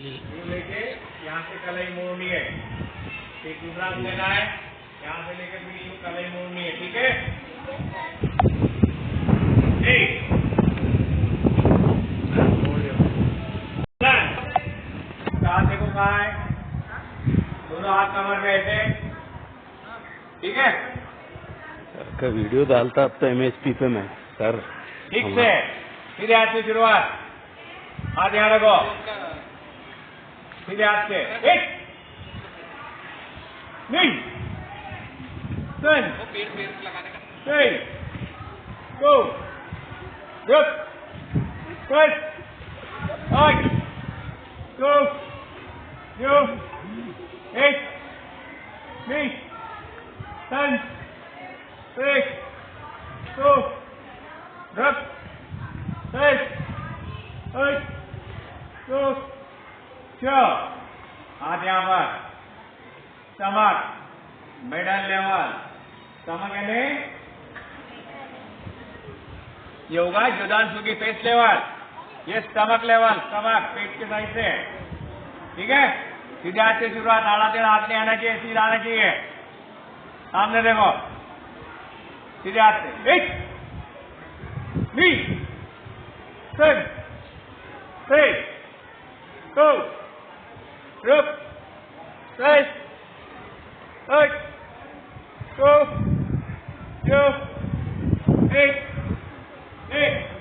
You लेके यहाँ से कलाई मोड़नी है। एक दूसरा लेना है, यहाँ से लेके भी यू कलाई मोड़नी है। ठीक है, हाथ देखो कहाँ है, दोनों हाथ कमर पे ऐसे। ठीक है, सर का वीडियो डालता अब तो MSP पे मैं सर। ठीक से सीधे हाथ से शुरुआत, हाथ यहाँ रखो, सीधे हाथ से एक नहीं तीन तीन दो रुक बस आठ दो दो एक नहीं तीन एक दो रुक एक दो चार, हाथ यहाँ पर, स्टमक मिडल लेवल, स्टमक यानी ये होगा जुदांशु की फेस लेवल, ये स्टमक लेवल, स्टमक पेट के साइड से। ठीक है, सीधे हाथ से शुरुआत, आड़ा टेढ़ा हाथ नहीं आना चाहिए, सीधा आना चाहिए। सामने देखो, सीधे हाथ से एक नहीं तीन एक दो रुक एक दो एक एक